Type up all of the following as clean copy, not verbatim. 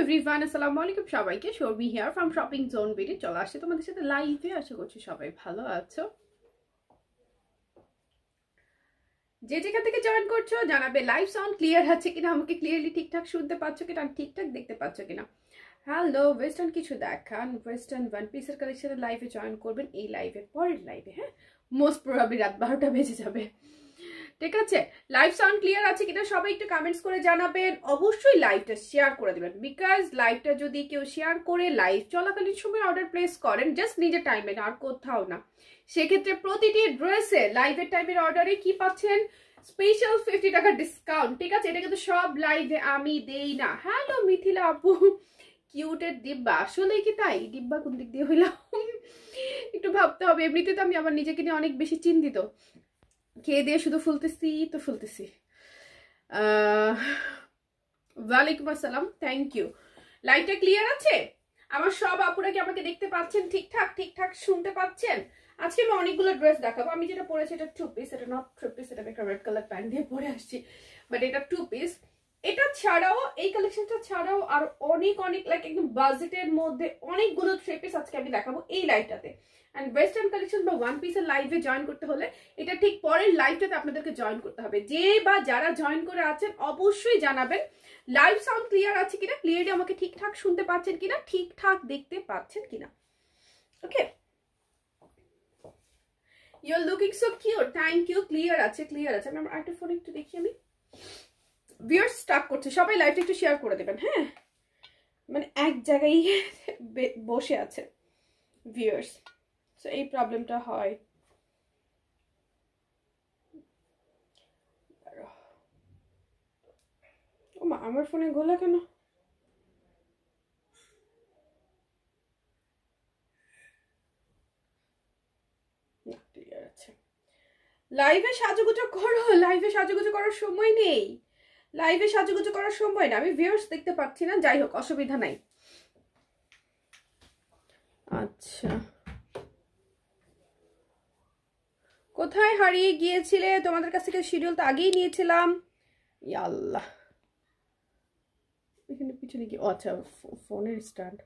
Everyone, আসসালামু আলাইকুম সবাইকে। Sharmi here from shopping zone BD চলে আসছে তোমাদের সাথে লাইভে। আশা করছি সবাই ভালো আছো। যে যেখান থেকে জয়েন করছো জানাবে লাইভ সাউন্ড ক্লিয়ার আছে কিনা, আমাকে ক্লিয়ারলি ঠিকঠাক শুনতে পাচ্ছ কিনা, ঠিকঠাক দেখতে পাচ্ছ কিনা। হ্যালো, ওয়েস্টার্ন কিছু দেখান, ওয়েস্টার্ন ওয়ান পিসের কালেকশনের লাইভে জয়েন করবেন এই লাইভের পরের লাইভে। হ্যাঁ, মোস্ট প্রবাবলি রাত 12টা বেজে যাবে। ঠিক আছে, লাইভ সাউন্ড ক্লিয়ার আছে কিনা সবাই একটু কমেন্টস করে জানাবেন। অবশ্যই লাইভটা শেয়ার করে দেবেন, বিকজ লাইভটা যদি কেউ শেয়ার করে লাইভ চলাকালীন সময় অর্ডার প্লেস করেন, জাস্ট নিজের টাইমে না, আর কোথাও না, সেক্ষেত্রে প্রতিটি ড্রেসে লাইভের টাইমের অর্ডারে কি পাচ্ছেন? স্পেশাল 50 টাকা ডিসকাউন্ট। ঠিক আছে, এটা কিন্তু সব লাইভে আমি দেই না। হ্যালো মিথিলা আপু, কিউটের ডিব্বা, আসলে কি তাই? ডিব্বা কোন দিক দিয়ে হইলাম একটু ভাবতে হবে। এমনিতে তো আমি আমার নিজেকে নিয়ে অনেক বেশি চিন্তিত, খেয়ে দিয়ে শুধু ফুলতেছি তো ফুলতেছি। ওয়ালাইকুম আসসালাম, থ্যাংক ইউ। লাইটটা ক্লিয়ার আছে? আমার সব আপুরা কি আমাকে দেখতে পাচ্ছেন ঠিকঠাক? ঠিকঠাক শুনতে পাচ্ছেন? আজকে আমি অনেকগুলো ড্রেস দেখাবো। আমি যেটা পরেছি এটা 2 পিস, এটা নট 3 পিস, এটা আমি একটা রেড কালার প্যান্ট দিয়ে পরে আসছি, বাট এটা 2 পিস। এটা ছাড়াও, এই কালেকশনটা ছাড়াও আর অনেক অনেক লাইক একদম বাজেটের মধ্যে অনেকগুলো 3 পিস আজকে আমি দেখাবো এই লাইভটাতে। অ্যান্ড ওয়েস্টার্ন কালেকশন বা ওয়ান পিসের লাইভে জয়েন করতে হলে এটা ঠিক পরের লাইভটাতে আপনাদেরকে জয়েন করতে হবে। যে বা যারা জয়েন করে আছেন অবশ্যই জানাবেন লাইভ সাউন্ড ক্লিয়ার আছে কিনা, ক্লিয়ারলি আমাকে ঠিকঠাক শুনতে পাচ্ছেন কিনা, ঠিকঠাক দেখতে পাচ্ছেন কিনা। Okay, you are looking so cute, thank you. Clear আছে, ক্লিয়ার আছে। আমি আমার একটা ফোন একটু দেখি। আমি ভিউয়ার্স স্টার্ট করছে, সবাই লাইভটা একটু শেয়ার করে দেবেন। হ্যাঁ, মানে এক জায়গায় বসে আছে ভিউয়ার্স, তো এই প্রবলেমটা হয়। ও মা, আমার ফোনে গোলা কেন? না, ক্লিয়ার আছে। লাইভে সাজুগুজো করো, লাইভে সাজুগুজো করার সময় নেই, লাইভে সাজুগুজো করার সময় না। আমি ভিউয়ার্স দেখতে পাচ্ছি না, যাই হোক অসুবিধা নাই। আচ্ছা, কোথায় হারিয়ে গিয়েছিলে? তোমাদের কাছ থেকে শিডিউল তো আগেই নিয়েছিলাম। ইয়াল্লাহ, এখানে পিছনে কি? আচ্ছা, ফোনের স্ট্যান্ড।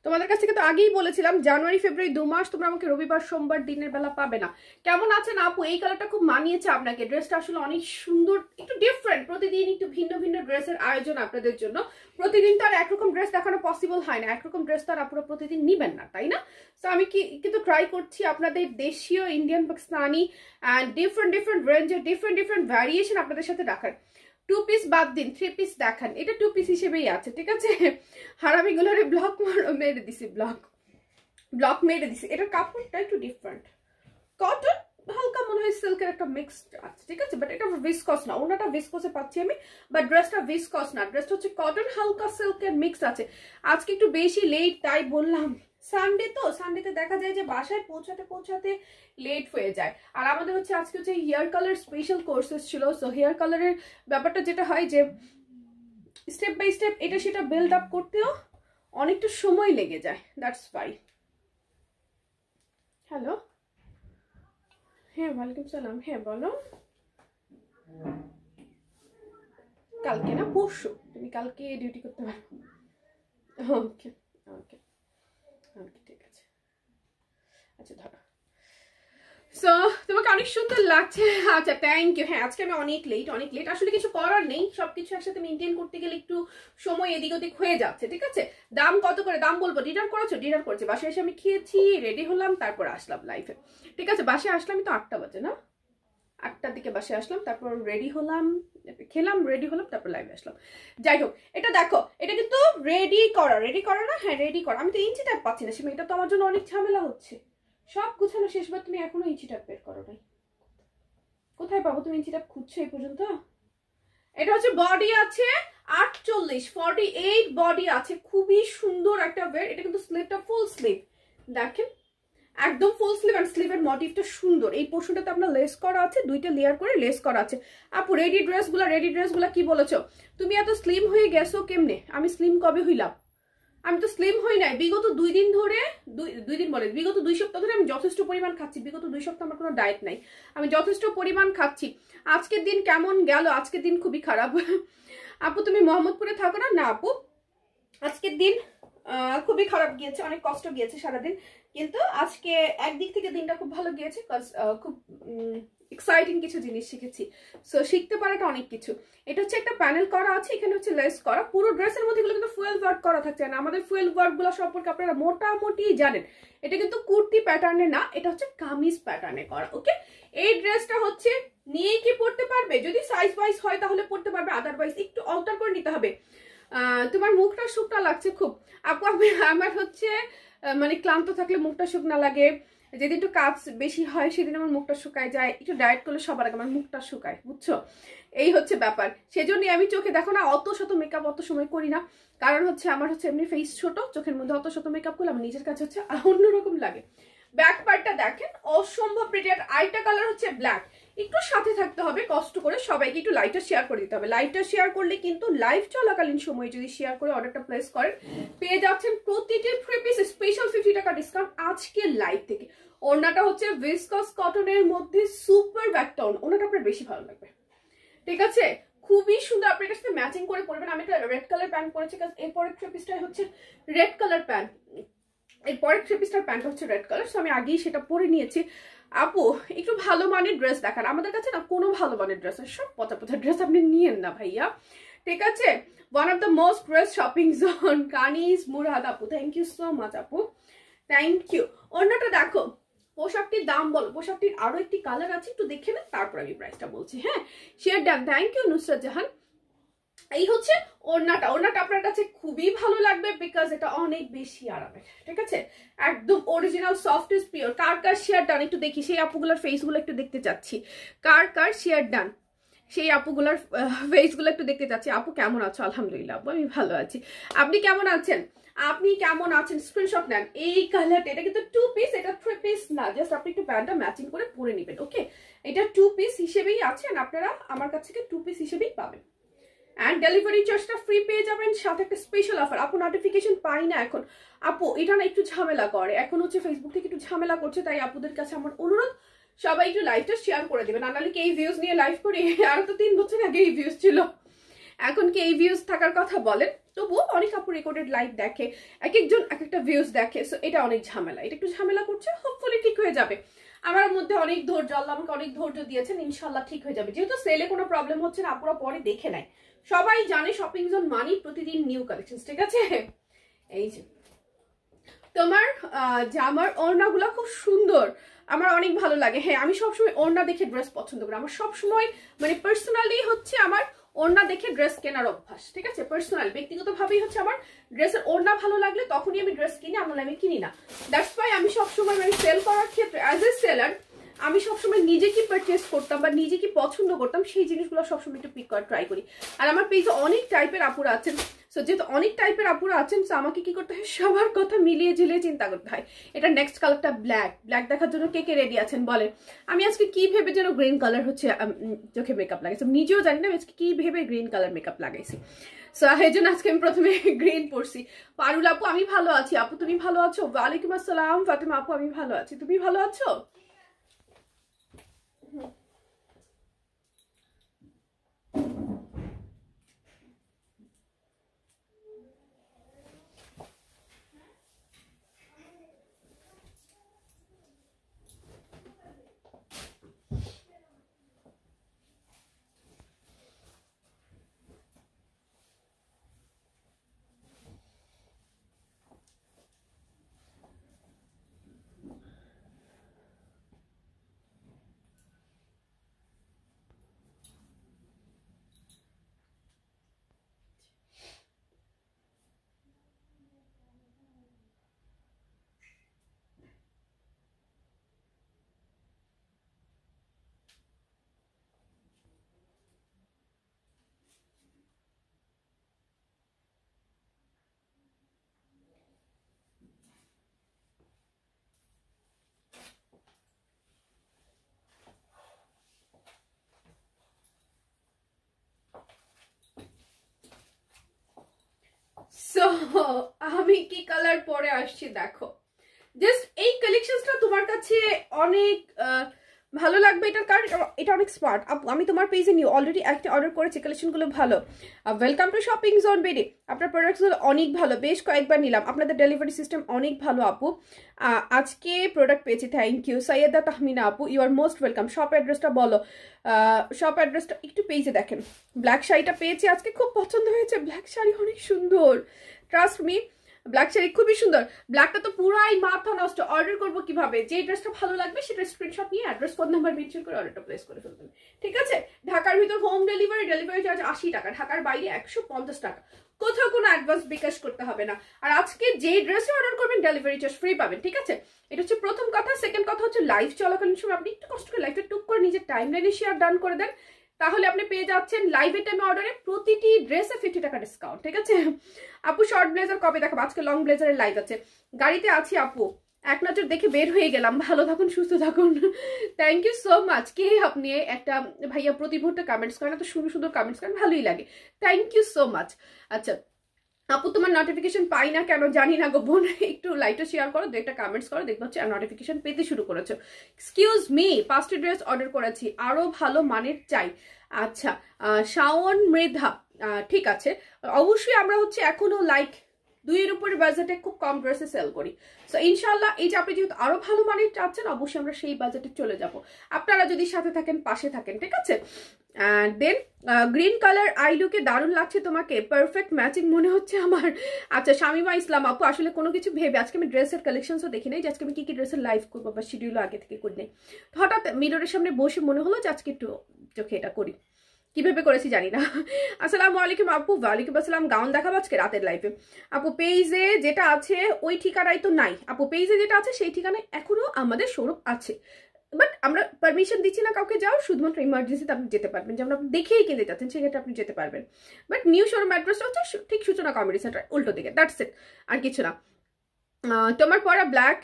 তোমাদের কাছ থেকে তো আগেই বলেছিলাম জানুয়ারি ফেব্রুয়ারি 2 মাস তোমরা আমাকে রবিবার সোমবার দিনের বেলা পাবে না। কেমন আছেন আপু? এই কালারটা খুব মানিয়েছে আপনাকে, ড্রেসটা আসলে অনেক সুন্দর, একটু ডিফারেন্ট। প্রতিদিন একটু ভিন্ন ভিন্ন ড্রেসের আয়োজন আপনাদের জন্য। প্রতিদিন তো আর একরকম ড্রেস দেখানো পসিবল হয় না, একরকম ড্রেস তো আর আপনারা প্রতিদিন নিবেন না, তাই না? তো আমি কিন্তু ট্রাই করছি আপনাদের দেশীয়, Indian, Pakistani and different different রেঞ্জের ডিফারেন্ট ডিফারেন্ট ভ্যারিয়েশন আপনাদের সাথে রাখার। 2 পিস বাদ দিন, 3 পিস দেখান। এটা 2 পিস হিসেবেই আছে, ঠিক আছে? হারামি গুলোরে ব্লক মেরে দিছি, ব্লক মেরে দিছি। এটার কাপড়টা একটু ডিফারেন্ট, কটন হালকা মনে হয় সিল্কের একটা মিক্সড আছে, ঠিক আছে? বাট এটা ভিসকস না, ওনাটা ভিসকসে পাচ্ছি আমি, বাট ড্রেসটা ভিসকস না, ড্রেসটা হচ্ছে কটন হালকা সিল্কের মিক্স আছে। আজকে একটু বেশি লেট, তাই বললাম সানডে তো, সানডেতে দেখা যায় যে বাসায় পৌঁছাতে পৌঁছাতে লেট হয়ে যায়। আর আমাদের হচ্ছে আজকে হচ্ছে হেয়ার কালার স্পেশাল কোর্সেস ছিল, সো হেয়ার কালারের ব্যাপারটা যেটা হয় যে স্টেপ বাই স্টেপ এটা সেটা বিল্ড আপ করতেও অনেকটা সময় লেগে যায়, দ্যাটস ওয়াই। হ্যালো, হ্যাঁ ওয়ালাইকুম সালাম, হ্যাঁ বলো। কালকে না পরশু? তুমি কালকে ডিউটি করতে পারো? ওকে ওকে ওকে, ঠিক আছে। আচ্ছা ধরো। সো তোমাকে অনেক সুন্দর লাগছে। আচ্ছা, থ্যাংক ইউ। হ্যাঁ, আজকে আমি অনেক লেট, আসলে কিছু করার নেই, সবকিছু একসাথে মেনটেন করতে গেলে একটু সময় এদিক ওদিক হয়ে যাচ্ছে, ঠিক আছে? দাম কত করে? দাম বলবো। ডিনার করেছো? ডিনার করেছি, বাসায় এসে আমি খেয়েছি, রেডি হলাম, তারপর আসলাম লাইফে। ঠিক আছে, বাসায় আসলাম তো 8টা বাজে না, 8টার দিকে বাসায় আসলাম, তারপর রেডি হলাম, খেলাম, রেডি হলাম, তারপর লাইভে আসলাম। যাই হোক, এটা দেখো, এটা কিন্তু রেডি করা না? হ্যাঁ রেডি করা। আমি তো ইঞ্চি ট্যাপ পাচ্ছি না সীমা, এটা তো আমার জন্য অনেক ঝামেলা হচ্ছে। সব গুছানো শেষবার তুমি এখনো ইঞ্চি ট্যাপ বের করো নাই। কোথায় পাবো? তুমি ইঞ্চি ট্যাপ খুঁজছো এই পর্যন্ত? এটা হচ্ছে বডি আছে 48, 48 বডি আছে, খুবই সুন্দর একটা ওয়্যার। এটা কিন্তু স্লিভটা ফুল স্লিভ, দেখেন একদম ফুল স্লিভ, আর স্লিভের মোটিভটা সুন্দর। এই পোর্শনটাতে আপনার লেস করা আছে, 2টা লেয়ার করে লেস করা আছে। আপু রেডি ড্রেসগুলা কি বলেছো? তুমি এত স্লিম হয়ে গেছো কেমনে? আমি স্লিম কবে হইলাম? আমি তো স্লিম হই নাই। বিগত 2 দিন ধরে, বিগত 2 সপ্তাহ ধরে আমি যথেষ্ট পরিমাণ খাচ্ছি। বিগত 2 সপ্তাহ আমার কোনো ডায়েট নাই, আমি যথেষ্ট পরিমাণ খাচ্ছি। আজকের দিন কেমন গেল? আজকের দিন খুবই খারাপ। আপু তুমি মোহাম্মদপুরে থাকো না? না আপু, আজকের দিন খুবই খারাপ গিয়েছে, অনেক কষ্ট গিয়েছে সারাদিন, কিন্তু আজকে একদিক থেকে দিনটা খুব ভালো গিয়েছে। খুব এক্সাইটিং কিছু জিনিস শিখেছি। সো শিখতে পারাটা অনেক কিছু। এটা হচ্ছে একটা প্যানেল করা আছে, এখানে হচ্ছে লেস করা, পুরো ড্রেসের মধ্যে এগুলো কিন্তু ফুয়েল ওয়ার্ক করা থাকছে না। আমাদের ফুয়েল ওয়ার্ক গুলো সম্পর্কে আপনারা মোটামুটি জানেন। এটা কিন্তু কুর্তি প্যাটার্নে না, এটা হচ্ছে কামিজ প্যাটার্নে করা। ওকে, এই ড্রেসটা হচ্ছে নিয়ে কি পড়তে পারবে, যদি সাইজ ওয়াইজ হয় তাহলে পড়তে পারবে, আদারওয়াইজ একটু অল্টার করে নিতে হবে। তোমার মুখটা শুকনা লাগছে খুব আপু। আমার হচ্ছে মানে ক্লান্ত থাকলে মুখটা শুকনা লাগে, যেদিন একটু কাজ বেশি হয় সেদিন আমার মুখটা শুকায় যায়। একটু ডায়েট করলে সবার আগে আমার মুখটা শুকায়, বুঝছো? এই হচ্ছে ব্যাপার। সেজন্যই আমি চোখে দেখো না অত শত মেকআপ অত সময় করি না, কারণ হচ্ছে আমার হচ্ছে এমনি ফেস ছোট, চোখের মধ্যে অত শত মেকআপ করলে আমার নিজের কাছে হচ্ছে অন্যরকম লাগে। ব্যাক পার্টটা দেখেন অসম্ভব প্রিটি। আর আইটা কালার হচ্ছে ব্ল্যাক। একটু সাথে থাকতে হবে, কষ্ট করে সবাইকে একটু লাইভটা শেয়ার করে দিতে হবে। লাইভটা শেয়ার করলে কিন্তু লাইভ চলাকালীন সময় যদি শেয়ার করে অর্ডারটা প্লেস করেন পেয়ে যাচ্ছেন প্রতিটি 3 পিস স্পেশাল 50 টাকা ডিসকাউন্ট আজকে লাইভ থেকে। ওড়নাটা হচ্ছে ভিসকস কটনের মধ্যে সুপার ব্যাকটা ওড়নাটা আপনার বেশি ভালো লাগবে, ঠিক আছে? খুবই সুন্দর, আপনার কাছে ম্যাচিং করে পরবেন। আমি একটা রেড কালার প্যান্ট পরেছি, কারণ এরপরের 3 পিসটাই হচ্ছে রেড কালার প্যান্ট, এরপরের 3 পিসটার প্যান্টটা হচ্ছে রেড কালার, সো আমি আগেই সেটা পরে নিয়েছি। আপু একটু ভালো মানের ড্রেস দেখান, আমাদের কাছে না কোনো ভালো মানের ড্রেস, সব পচা পচা ড্রেস আপনি নিয়েন না ভাইয়া, ঠিক আছে? One of the most dress shopping zone Kaniz Murad আপু, থ্যাংক ইউ সো মাচ আপু, থ্যাংক ইউ। অন্যটা দেখো, পোশাকটির দাম বলো, পোশাকটির আরো একটি কালার আছে, একটু দেখে না তারপর আমি প্রাইসটা বলছি। হ্যাঁ, share done, thank you Nusrat Jahan. এই হচ্ছে ওড়নাটা, ওড়নাটা আপনার কাছে খুবই ভালো লাগবে বিকজ এটা অনেক বেশি আরামের, ঠিক আছে? একদম original soft is pure. Car car share done একটু দেখি, সেই আপুগুলোর ফেসগুলো একটু দেখতে চাচ্ছি। কার কার শেয়ার ডান, সেই আপুগুলোর ফেসগুলো একটু দেখতে চাচ্ছি। আপু কেমন আছো? আলহামদুলিল্লাহ আপু আমি ভালো আছি, আপনি কেমন আছেন? আপনি কেমন আছেন? স্ক্রিনশট নেন। এই কালারটা, এটা কিন্তু 2 পিস, এটা 3 পিস না, জাস্ট আপনি একটু প্যান্টটা ম্যাচিং করে পরে নেবেন। ওকে, এটা 2 পিস হিসেবেই আছে, আপনারা আমার কাছ থেকে 2 পিস হিসেবেই পাবেন। অ্যান্ড ডেলিভারি চার্জটা ফ্রি পেয়ে যাবেন, সাথে একটা স্পেশাল অফার। আপু নোটিফিকেশন পাই না এখন, আপু এটা না একটু ঝামেলা করে, এখন হচ্ছে ফেসবুক থেকে একটু ঝামেলা করছে, তাই আপুদের কাছে আমার অনুরোধ সবাই একটু লাইভটা শেয়ার করে দেবেন। নাহলে কি এই ভিউজ নিয়ে লাইভ করি? আর তো 3 বছর আগে এই ভিউজ ছিল, এখন কি এই ভিউজ থাকার কথা বলেন? তবুও অনেক আপু রেকর্ডেড লাইভ দেখে, এক একজন এক একটা ভিউজ দেখে, সো এটা অনেক ঝামেলা, এটা একটু ঝামেলা করছে। হোপফুলি ঠিক হয়ে যাবে। আমার মধ্যে অনেক ধৈর্য, আল্লাহ আমাকে অনেক ধৈর্য দিয়েছেন, ইনশাল্লাহ ঠিক হয়ে যাবে। যেহেতু সেলে কোনো প্রবলেম হচ্ছে না, আপুরা পরে দেখে নেয়। সবাই জানে শপিং জোন মানি প্রতিদিন নিউ কালেকশন, ঠিক আছে? এই যে তোমার জামার ওড়নাগুলো খুব সুন্দর, আমার অনেক ভালো লাগে। হ্যাঁ, আমি সবসময় ওড়না দেখে ড্রেস পছন্দ করি, আমার সবসময় মানে পার্সোনালি হচ্ছে আমার ওড়না দেখে ড্রেস কেনার অভ্যাস, ঠিক আছে? পার্সোনাল ব্যক্তিগতভাবেই হচ্ছে আমার ড্রেসের ওড়না ভালো লাগলে তখনই আমি ড্রেস কিনি, আমার আমি কিনি না। দ্যাটস ওয়াই আমি সবসময় মানে সেল করার ক্ষেত্রে অ্যাজ এ সেলার আমি সবসময় নিজে কি পারচেস করতাম বা নিজে কি পছন্দ করতাম সেই জিনিসগুলো সবসময় একটু পিক করার ট্রাই করি। আর আমার পেজে অনেক টাইপের আপুরা আছেন, সো যেহেতু অনেক টাইপের আপুরা আছেন, সো আমাকে কি করতে হয়, সবার কথা মিলিয়ে ঝিলিয়ে চিন্তা করতে হয়। এটা নেক্সট কালারটা ব্ল্যাক, ব্ল্যাক দেখার জন্য কে কে রেডি আছেন বলেন? আমি আজকে কি ভেবে যেন গ্রিন কালার হচ্ছে চোখে মেকআপ লাগাইছি, নিজেও জানি না আজকে কি ভেবে গ্রিন কালার মেকআপ লাগাইছি। সো এই জন্য আজকে আমি প্রথমে গ্রিন পরছি। পারুল আপু আমি ভালো আছি, আপু তুমি ভালো আছো? ওয়ালাইকুম আসসালাম ফাতেমা আপু, আমি ভালো আছি, তুমি ভালো আছো? সো আমি কি কালার পরে আসছি দেখো, জাস্ট এই কালেকশনটা তোমার কাছে অনেক ভালো লাগবে এটার, কারণ এটা অনেক স্মার্ট। আপু আমি তোমার পেজে নিউ অলরেডি একটা অর্ডার করেছি, কালেকশনগুলো ভালো। ওয়েলকাম টু শপিং জোন বেডে। আপনার প্রোডাক্টসগুলো অনেক ভালো, বেশ কয়েকবার নিলাম, আপনাদের ডেলিভারি সিস্টেম অনেক ভালো আপু। আজকে প্রোডাক্ট পেয়েছি, থ্যাংক ইউ। সৈয়দা তাহমিনা আপু, you are most welcome. Shop অ্যাড্রেসটা বলো, শপ অ্যাড্রেসটা একটু পেজে দেখেন। ব্ল্যাক শাড়িটা পেয়েছি আজকে, খুব পছন্দ হয়েছে। ব্ল্যাক শাড়ি অনেক সুন্দর, ট্রাস্ট মি, ব্ল্যাক শাড়ি খুবই সুন্দর। ব্ল্যাকটা তো পুরাই মাথা নষ্ট। অর্ডার করবো কিভাবে? যে ড্রেসটা ভালো লাগবে সেটা স্ক্রিনশট নিয়ে অ্যাড্রেস, ফোন নাম্বার মেনশন করে অর্ডারটা প্লেস করে ফেলবেন, ঠিক আছে? ঢাকার ভিতর হোম ডেলিভারি, ডেলিভারি চার্জ 80 টাকা, ঢাকার বাইরে 150 টাকা। কোথাও কোনো অ্যাডভান্স বিকাশ করতে হবে না। আর আজকে যে ড্রেসে অর্ডার করবেন ডেলিভারি চার্জ ফ্রি পাবেন, ঠিক আছে? এটা হচ্ছে প্রথম কথা। সেকেন্ড কথা হচ্ছে লাইভ চলাকালীন সময় আপনি একটু কষ্ট করে লাইভটা টুক করে নিজের টাইম লাইনে শেয়ার ডান করে দেন, তাহলে আপনি পেয়ে যাচ্ছেন লাইভের টাইমে অর্ডারে প্রতিটি ড্রেসে 50 টাকা ডিসকাউন্ট, ঠিক আছে? আপু শর্ট ব্লেজার কবে দেখাবো? আজকে লং ব্লেজারের লাইভ আছে। গাড়িতে আছি আপু, এক নজর দেখে বের হয়ে গেলাম। ভালো থাকুন, সুস্থ থাকুন। Thank you so much. কে আপনি? একটা ভাইয়া প্রতি মুহূর্তে কমেন্টস করেন, এত সুন্দর সুন্দর কমেন্টস করেন, ভালোই লাগে। Thank you so much. আচ্ছা আপু তোমার নোটিফিকেশন পাই না কেন জানি না গো বোন, একটু লাইটটা শেয়ার করো, একটা কমেন্টস করো, দেখবো হচ্ছে নোটিফিকেশন পেতে শুরু করেছো। এক্সকিউজ মি, 5টি ড্রেস অর্ডার করেছি, আরো ভালো মানের চাই। আচ্ছা শাওন মৃধা, ঠিক আছে। অবশ্যই আমরা হচ্ছে এখনো লাইক 2-এর উপরে বাজেটে খুব কম ড্রেসে সেল করি। সো ইনশাল্লাহ এই যে আপনি যেহেতু আরো ভালো মানের চাচ্ছেন, অবশ্যই আমরা সেই বাজেটে চলে যাব, আপনারা যদি সাথে থাকেন, পাশে থাকেন, ঠিক আছে? দেন গ্রিন কালার আই লুকে দারুণ লাগছে তোমাকে, পারফেক্ট ম্যাচিং মনে হচ্ছে আমার। আচ্ছা শামিমা ইসলাম আপু, আসলে কোনো কিছু ভেবে আজকে আমি ড্রেসের কালেকশনসও দেখি নাই যে আজকে আমি কি কি ড্রেসের লাইভ করবো বা শিডিউলও আগে থেকে করি নাই। হঠাৎ মিররের সামনে বসে মনে হলো যে আজকে একটু চোখে এটা করি, কিভাবে করেছি জানি না। আসসালামু আলাইকুম আপু। ওয়ালাইকুম আসসালাম। গাউন দেখাবো আজকে রাতের লাইভে। আপু পেজে যেটা আছে ওই ঠিকানায় তো নাই আপু, পেজে যেটা আছে সেই ঠিকানায় এখনো আমাদের শোরুম আছে, বাট আমরা পারমিশন দিচ্ছি না কাউকে যাও, শুধুমাত্র ইমার্জেন্সিতে আপনি যেতে পারবেন, যেমন আপনি দেখেই কিনতে চাচ্ছেন সেক্ষেত্রে আপনি যেতে পারবেন। বাট নিউ শোরুম অ্যাড্রেসটা হচ্ছে ঠিক সূচনা কমেডি সেন্টার উল্টো দিকে, দ্যাটস ইট, আর কিছু না। তোমার পরা ব্ল্যাক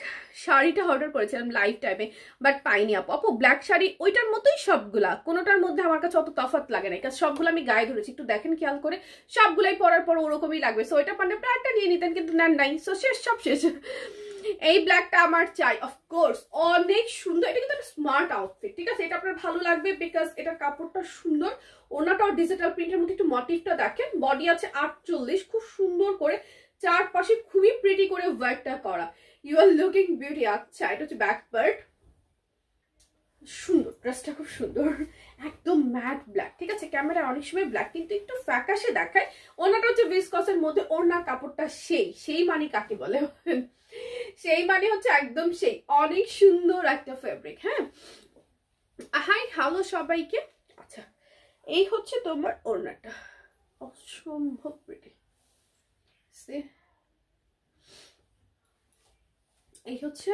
শাড়িটা অর্ডার করেছিলাম লাইভ টাইমে, বাট পাইনি আপু। আপু ব্ল্যাক শাড়ি ওইটার মতোই সবগুলা, কোনোটার মধ্যে আমার কাছে অত তফাৎ লাগে না, কারণ সবগুলো আমি গায়ে ধরেছি, একটু দেখেন খেয়াল করে, সবগুলাই পরার পর ওরকমই লাগবে। সো ওইটা পারলে প্রায়টা নিয়ে নিতেন, কিন্তু নেন নাই, সো শেষ, সব শেষ। এই ব্ল্যাকটা আমার চাই, অফকোর্স অনেক সুন্দর, এটা কিন্তু একটা স্মার্ট আউটফিট, ঠিক আছে? এটা আপনার ভালো লাগবে বিকজ এটা কাপড়টা সুন্দর, ওনাটাও ডিজিটাল প্রিন্টের মধ্যে, একটু মোটিভটা দেখেন, বডি আছে 48, খুব সুন্দর করে চারপাশে খুবই প্রিটি করে ওয়ার্কটা করা, ইউ আর লুকিং বিউটি। আচ্ছা এটা হচ্ছে ব্যাক পার্ট, সুন্দর, ড্রেসটা খুব সুন্দর, একদম ম্যাট ব্ল্যাক, ঠিক আছে? ক্যামেরায় অনেক সময় ব্ল্যাক কিন্তু একটু ফ্যাকাশে দেখায়, ওনাটা হচ্ছে ভিসকসের মধ্যে, ওনার কাপড়টা সেই মানে কাকে বলে, সেই মানে হচ্ছে একদম সেই, অনেক সুন্দর একটা ফেব্রিক। হ্যাঁ হাই হ্যালো সবাইকে। আচ্ছা এই হচ্ছে তোমার ওড়নাটা, অসম্ভব প্রিটি, এই হচ্ছে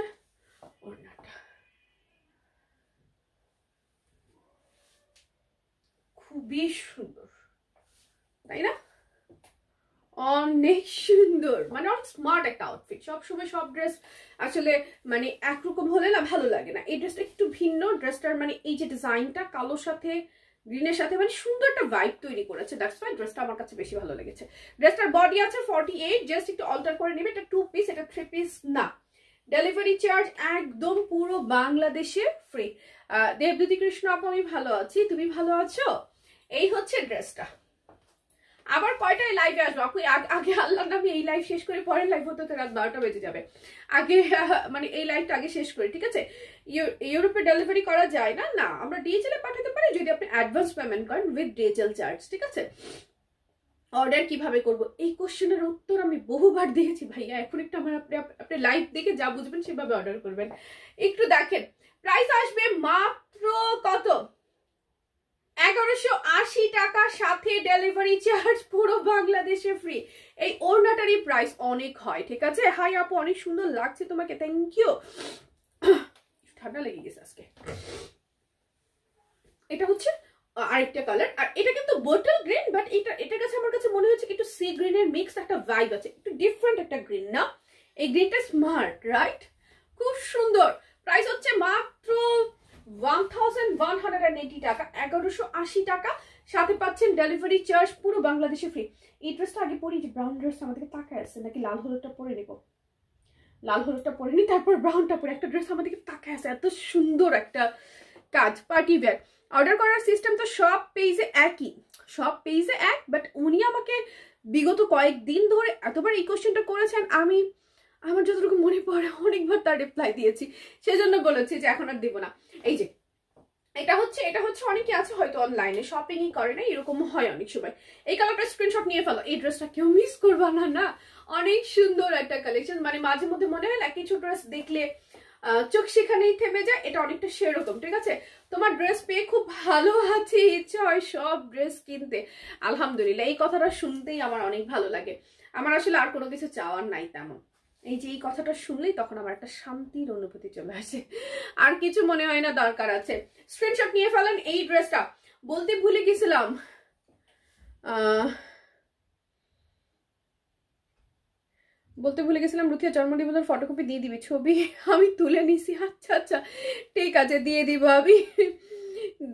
ওড়নাটা, খুবই সুন্দর, তাই না? অনেক সুন্দর, মানে অনেক স্মার্ট একটা আউটফিট। সবসময় সব ড্রেস আসলে মানে একরকম হলে না ভালো লাগে না, এই ড্রেসটা একটু ভিন্ন, ড্রেসটার মানে এই যে ডিজাইনটা কালোর সাথে গ্রিনের সাথে মানে সুন্দর একটা ভাইব তৈরি করেছে, দ্যাটস ওয়াই ড্রেসটা আমার কাছে বেশি ভালো লেগেছে। ড্রেসটার বডি আছে 48, জাস্ট একটু অল্টার করে নেবে, এটা 2 পিস, এটা 3 পিস না। ডেলিভারি চার্জ একদম পুরো বাংলাদেশে ফ্রি। দেবদূতি কৃষ্ণ আপু আমি ভালো আছি, তুমি ভালো আছো? এই হচ্ছে ড্রেসটা। আবার কয়টায় লাইভে আসবো আপু? আগে আল্লাহ নামে এই লাইভ শেষ করে পরের লাইভ হতে তো রাত 12টা বেজে যাবে, আগে মানে এই লাইভটা আগে শেষ করি, ঠিক আছে? ইউরোপে ডেলিভারি করা যায় না, না আমরা ডিএচএল এ পাঠাতে পারি যদি আপনি অ্যাডভান্স পেমেন্ট করেন উইথ ডিএচএল চার্জ, ঠিক আছে? অর্ডার কিভাবে করব এই কোশ্চেনের উত্তর আমি বহুবার দিয়েছি ভাইয়া, এখন একটু আমার আপনি লাইভ দেখে যা বুঝবেন সেভাবে অর্ডার করবেন। একটু দেখেন প্রাইস আসবে মাত্র কত, 1180 টাকা, সাথে ডেলিভারি চার্জ পুরো বাংলাদেশে ফ্রি। এই ওড়নাটারই প্রাইস অনেক হয়, ঠিক আছে? হাই আপু অনেক সুন্দর লাগছে তোমাকে, থ্যাংক ইউ। ঠান্ডা লেগে গেছে আজকে। এটা হচ্ছে আরেকটা কালার, আর এটা কিন্তু বোটল গ্রিন, বাট এটার কাছে আমার কাছে মনে হচ্ছে একটু সি গ্রিনের মিক্স একটা ভাইব আছে, একটু ডিফারেন্ট একটা গ্রিন না? এই গ্রিনটা স্মার্ট, রাইট? খুব সুন্দর। প্রাইস হচ্ছে মাত্র 1180 টাকা, 1180 টাকা, সাথে পাচ্ছেন ডেলিভারি চার্জ পুরো বাংলাদেশে ফ্রি। এই ড্রেসটা আগে পরি, যে ব্রাউন ড্রেস আমাদেরকে তাকায় আসছে, নাকি লাল হলুদটা পরে নেব? লাল হলুদটা পরে নি, তারপর ব্রাউনটা পরে, একটা ড্রেস আমাদেরকে তাকায় আছে, এত সুন্দর একটা কাজ, পার্টি ওয়্যার। অর্ডার করার সিস্টেম তো সব পেজে একই, সব পেজে এক, বাট উনি আমাকে বিগত কয়েকদিন ধরে এতবার এই কোশ্চেনটা করেছেন, আমি আমার যতটুকু মনে পড়ে অনেকবার তার রিপ্লাই দিয়েছি, সেজন্য বলেছি যে এখন আর দেবো না। এই যে এটা হচ্ছে অনেকে আছে হয়তো অনলাইনে শপিংই করে না, এরকম হয় অনেক সময়। এই কালারটা স্ক্রিনশট নিয়ে ফেলো, এই ড্রেসটা কেউ মিস করবা না। না অনেক সুন্দর একটা কালেকশন, মানে মাঝে মধ্যে মনে হয় না কিছু ড্রেস দেখলে চোখ সেখানেই থেমে যায়, এটা অনেকটা সেরকম। ঠিক আছে, তোমার ড্রেস পেয়ে খুব ভালো আছে, ইচ্ছা হয় সব ড্রেস কিনতে। আলহামদুলিল্লাহ, এই কথাটা শুনতেই আমার অনেক ভালো লাগে। আমার আসলে আর কোনো কিছু চাওয়ার নাই তেমন। এই যে এই কথাটা শুনলেই তখন আমার একটা শান্তির অনুভূতি চলে আসে, আর কিছু মনে হয় না দরকার আছে। স্ক্রিনশট নিয়ে ফেলেন এই ড্রেসটা। বলতে ভুলে গেছিলাম, রুথিয়া জন্মদিবসের ফটোকপি দিয়ে দিবি, ছবি আমি তুলে নিছি। আচ্ছা আচ্ছা ঠিক আছে, দিয়ে দিব আমি,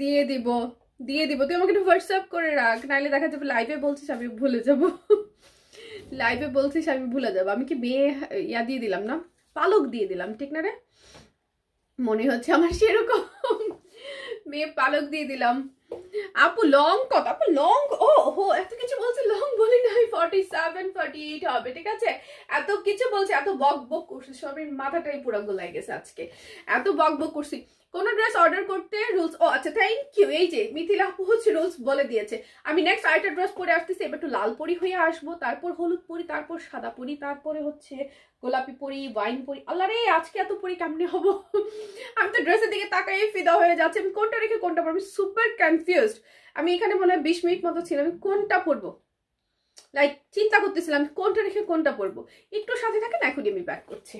দিয়ে দিব। তুই আমাকে একটু হোয়াটসঅ্যাপ করে রাখ, নাইলে দেখা যাবে লাইভে বলছিস আমি ভুলে যাব। লাইভে বলছিস আমি ভুলে যাবো। আমি কি মেয়ে ইয়া দিয়ে দিলাম না, পালক দিয়ে দিলাম, ঠিক না রে? মনে হচ্ছে আমার সেরকম, মেয়ে পালক দিয়ে দিলাম। আপু লং কত? আপু লং, ও হো এত কিছু বলছে, লং বলি না, 47 48 হবে। ঠিক আছে, এত কিছু বলছে, এত বক বক করছে, সবের মাথাটাই পুরো গোলাই গেছে আজকে, এত বক বক করছি। কোন ড্রেস অর্ডার করতে রুলস, ও আচ্ছা থ্যাংক ইউ। এই যে মিথিলা আপু হচ্ছে রুলস বলে দিয়েছে। আমি নেক্সট আরেকটা ড্রেস পরে আসতেছি, এবার একটু লাল পরি হয়ে আসবো, তারপর হলুদ পরি, তারপর সাদা পরি, তারপরে হচ্ছে গোলাপি পরি, ওয়াইন পরি। আল্লাহ রে আজকে এত পরি কেমনে হবো? আমি তো ড্রেসের দিকে তাকাই ফিদা হয়ে যাচ্ছে, আমি কোনটা রেখে কোনটা পরবো, সুপার কনফিউজড। আমি এখানে মনে হয় 20 মিনিট মতো ছিলাম, আমি কোনটা পরবো লাইক চিন্তা করতেছিলাম কোনটা রেখে কোনটা পরবো। একটু সাথে থাকে না, এখনই আমি ব্যাক করছি।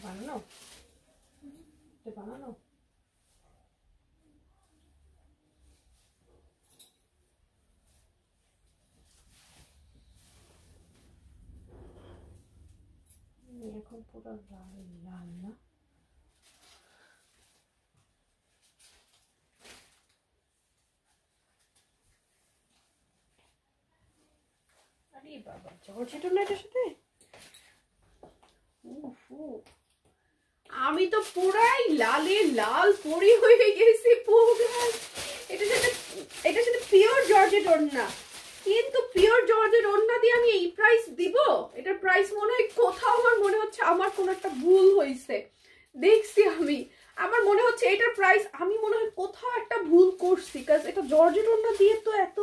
বানানো বানানো এখন পুরো লাল লাল না, আরে বাবা জর্জেট না এটার সাথে, আমি তো পুরাই লালে লাল পরি হয়ে গেছি পুরাই। এটার সাথে পিওর জর্জেট ওড়না, কিন্তু পিওর জর্জেট ওড়না দিয়ে আমি এই প্রাইস দিব? এটার প্রাইস মনে হয় কোথাও আমার মনে হচ্ছে আমার কোনো একটা ভুল হয়েছে, দেখছি আমি, আমার মনে হচ্ছে এটার প্রাইস আমি মনে হয় কোথাও একটা ভুল করছি, কারণ এটা জর্জেট ওড়না দিয়ে তো এত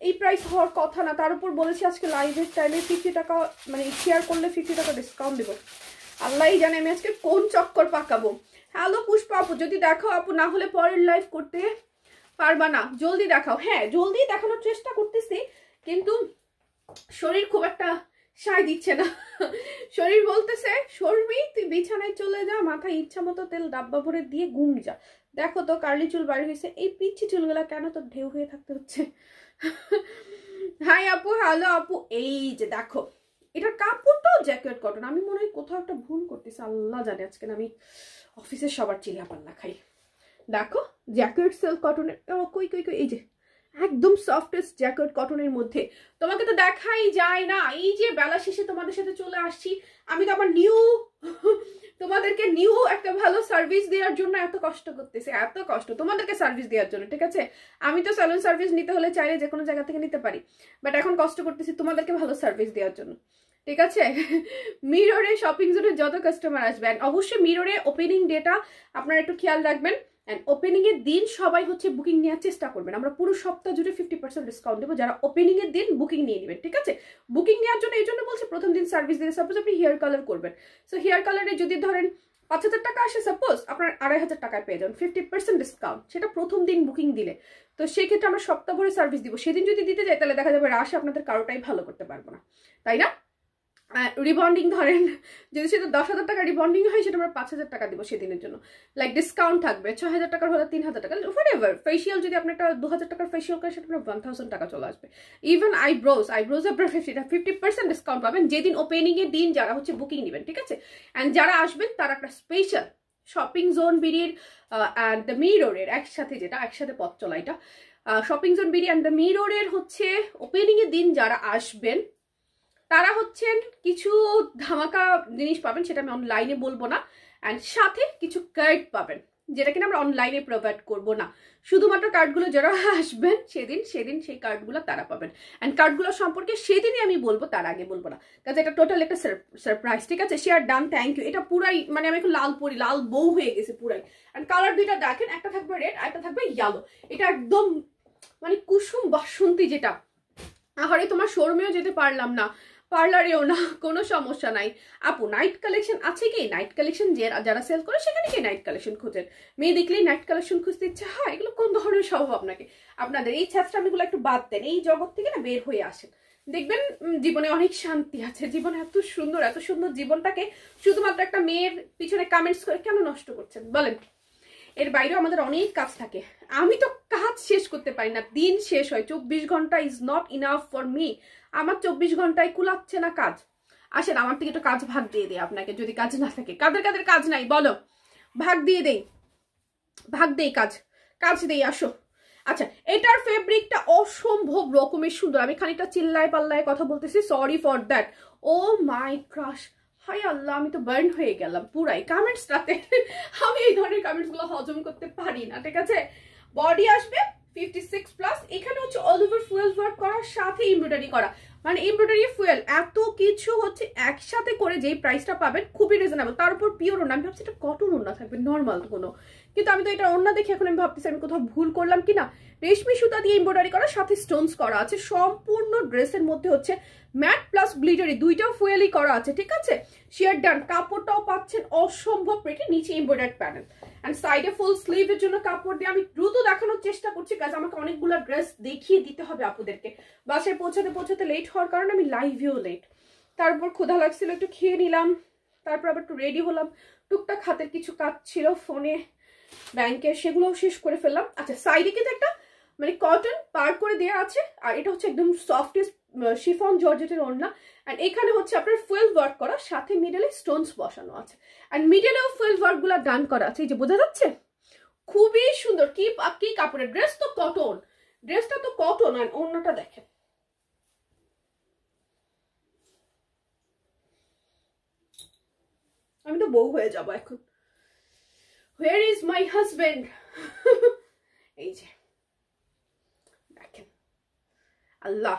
এই প্রাইস হওয়ার কথা না। তার উপর বলেছি আজকে লাইভের টাইমে 50 টাকা, মানে শেয়ার করলে 50 টাকা ডিসকাউন্ট দেবো। আল্লাহই জানে আমি আজকে কোন চক্কর পাকাবো। হ্যালো পুষ্পা আপু, যদি দেখাও আপু, না হলে পরের লাইভ করতে পারবা না, জলদি দেখাও। হ্যাঁ জলদি দেখানোর চেষ্টা করতেছি, কিন্তু শরীর খুব একটা সায় দিচ্ছে না। শরীর বলতেছে শর্মি তুই বিছানায় চলে যা, মাথায় ইচ্ছা মতো তেল ডাব্বা ভরে দিয়ে ঘুম যা। দেখো তো কার্লি চুল বাড়ি হয়েছে, এই পিচ্ছি চুলগুলা কেন তো ঢেউ হয়ে থাকতে হচ্ছে। হাই আপু, হ্যালো আপু। এই যে দেখো এটার কাপড়টাও জ্যাকেট কটন, আমি মনে হয় কোথাও একটা ভুল করতেছি, আল্লাহ জানে। আজকে আমি অফিসের সবার চিল্লা পাল্লা খাই। দেখো জ্যাকেট সিল্ক কটনের, কই কই কই, এই যে একদম সফটেস্ট জ্যাকেট কটনের মধ্যে। তোমাকে তো দেখাই যায় না, এই যে বেলা শেষে তোমাদের সাথে চলে আসছি আমি, তো আমার তোমাদেরকে নিউ একটা ভালো সার্ভিস দেওয়ার জন্য এত কষ্ট করতেছি, এত কষ্ট তোমাদেরকে সার্ভিস দেওয়ার জন্য। ঠিক আছে, আমি তো স্যালুন সার্ভিস নিতে হলে চাইলে যে কোনো জায়গা থেকে নিতে পারি, বাট এখন কষ্ট করতেছি তোমাদেরকে ভালো সার্ভিস দেওয়ার জন্য। ঠিক আছে, মিররে শপিং জোনে যত কাস্টমার আসবেন অবশ্যই মিররে ওপেনিং ডেটা আপনারা একটু খেয়াল রাখবেন, এন্ড ওপেনিং এর দিন সবাই হচ্ছে বুকিং নেওয়ার চেষ্টা করবেন। আমরা পুরো সপ্তাহ জুড়ে 50% ডিসকাউন্ট দেবো যারা ওপেনিং এর দিন বুকিং নিয়ে নেবেন। ঠিক আছে, বুকিং নেওয়ার জন্য এই জন্য বলছি, প্রথম দিন সার্ভিস দিলে সাপোজ আপনি হেয়ার কালার করবেন, সো হেয়ার কালারে যদি ধরেন 5,000 টাকা আসে সাপোজ, আপনার 2,500 টাকায় পেয়ে যাবেন 50% ডিসকাউন্ট, সেটা প্রথম দিন বুকিং দিলে। তো সেক্ষেত্রে আমরা সপ্তাহ ভরে সার্ভিস দিব, সেদিন যদি দিতে যাই তাহলে দেখা যাবে রাশে আপনাদের কারোটাই ভালো করতে পারবো না, তাই না? রিবন্ডিং ধরেন যদি সেটা 10,000 টাকা রিবন্ডিং হয়, সেটা আমরা 5,000 টাকা দিব সেদিনের জন্য, লাইক ডিসকাউন্ট থাকবে। 6,000 টাকার হলে 3,000 টাকা, হোয়াটএভার। ফেসিয়াল যদি আপনি একটা 2,000 টাকার ফেসিয়াল করেন, সেটা আপনার 1,000 টাকা চলে আসবে। ইভেন আইব্রোজ আপনার 50% ডিসকাউন্ট পাবেন যেদিন ওপেনিং এর দিন যারা হচ্ছে বুকিং নেবেন, ঠিক আছে? অ্যান্ড যারা আসবেন তারা একটা স্পেশাল শপিং জোন বিডির অ্যান্ড দ্য মিররের একসাথে, যেটা একসাথে পথ চলা, এটা shopping zone BD and the মিররের হচ্ছে ওপেনিং এর দিন যারা আসবেন তারা হচ্ছেন কিছু ধামাকা জিনিস পাবেন, সেটা আমি অনলাইনে বলবো না। অ্যান্ড সাথে কিছু কার্ড পাবেন, যেটা কিনা আমরা অনলাইনে প্রোভাইড করবো না, শুধুমাত্র কার্ডগুলো যারা আসবেন সেদিন সেই কার্ডগুলো তারা পাবেন। অ্যান্ড কার্ডগুলো সম্পর্কে সেদিনই আমি বলবো, তার আগে বলবো না, কাজে এটা টোটাল একটা সারপ্রাইজ, ঠিক আছে? Share done, thank you. এটা পুরাই মানে আমি এখন লাল বউ হয়ে গেছে পুরাই। অ্যান্ড কালার দুইটা দেখেন, একটা থাকবে রেড আর একটা থাকবে ইয়েলো। এটা একদম মানে কুসুম বাসন্তী, যেটা আহারে তোমার শোরুমেও যেতে পারলাম না, পার্লারেও না, কোনো সমস্যা নাই আপু। নাইট কালেকশন আছে কি? নাইট কালেকশন যারা সেল করে সেখানে কি নাইট কালেকশন খুঁজেন? মেয়ে দেখলেই নাইট কালেকশন খুঁজতে ইচ্ছে হয়? এগুলো কোন ধরনের স্বভাব আপনাদের? এই ছ্যাঁচড়ামিগুলো একটু বাদ দেন, এই জগৎ থেকে না বের হয়ে আসেন, দেখবেন জীবনে অনেক শান্তি আছে। জীবন এত সুন্দর জীবনটাকে শুধুমাত্র একটা মেয়ের পিছনে কমেন্টস করে কেন নষ্ট করছেন বলেন? এর বাইরেও আমাদের অনেক কাজ থাকে, আমি তো কাজ শেষ করতে পারি না, দিন শেষ হয়। 24 ঘন্টা is not enough for me. আমার 24 ঘন্টায় কুলাচ্ছে না কাজ। আসেন আমার থেকে একটু কাজ ভাগ দিয়ে দেয় আপনাকে, যদি কাজ না থাকে। কাদের কাজ নাই বলো, ভাগ দিয়ে দেই, কাজ দেই, আসো। আচ্ছা, এটার ফেব্রিকটা অসম্ভব রকমের সুন্দর। আমি খানিকটা চিল্লায় পাল্লায় কথা বলতেছি, sorry for that. Oh my crush, hi Allah, আমি তো বার্ন হয়ে গেলাম পুরাই কমেন্টসটাতে। আমি এই ধরনের কমেন্টস গুলো হজম করতে পারি না, ঠিক আছে? বডি আসবে 56+, এখানে হচ্ছে অল ওভার ফুয়েল ওয়ার্ক করার সাথে এমব্রয়ডারি করা, মানে এমব্রয়ডারি ফুয়েল এত কিছু হচ্ছে একসাথে করে যেই প্রাইসটা পাবেন খুবই রিজনেবল। তার উপর পিওর ওড়না, আমি ভাবছি এটা কটন ওড়না থাকবে নর্মাল কোনো, কিন্তু আমি তো এটা ওড়না দেখে এখন আমি ভাবতেছি আমি কোথাও ভুল করলাম কিনা। রেশমি সুতা দিয়ে এমব্রয়ডারি করা, সাথে স্টোনস করা আছে। সম্পূর্ণ ড্রেসের মধ্যে হচ্ছে ম্যাট প্লাস গ্লিটারি দুইটাও ফুয়েলই করা আছে, ঠিক আছে? শেয়ার ডান, কাপড়টাও পাচ্ছেন অসম্ভব প্রিটি, নিচে এমব্রয়ডারি প্যানেল এন্ড সাইডে ফুল স্লিভের জন্য কাপড় দিয়ে। আমি দ্রুত দেখানোর চেষ্টা করছি কাজ আমাকে অনেকগুলো ড্রেস দেখিয়ে দিতে হবে আপুদেরকে, বাসায় পৌঁছাতে লেট হওয়ার কারণে আমি লাইভেও লেট। তারপর ক্ষুধা লাগছিল, একটু খেয়ে নিলাম, তারপর আবার একটু রেডি হলাম, টুকটাক হাতের কিছু কাজ ছিল ফোনে ব্যাংকের, সেগুলোও শেষ করে ফেললাম। আচ্ছা, সাইডে কিন্তু একটা মানে কটন পার করে দেওয়া আছে, আর এটা হচ্ছে একদম সফটেস্ট শিফন জর্জেটের ওড়না। এন্ড এখানে হচ্ছে আপনার ফুয়েল ওয়ার্ক করা, সাথে মিডলে স্টোনস বসানো আছে। এন্ড মিডলেও ফুয়েল ওয়ার্ক গুলা ডান করা আছে, এই যে বোঝা যাচ্ছে, খুবই সুন্দর। কি কাপড়ের ড্রেস তো কটন, ড্রেসটা তো কটন। আর ওড়নাটা দেখেন, আমি তো বউ হয়ে যাব এখন। Where is my husband? এই যে দেখেন, আল্লাহ,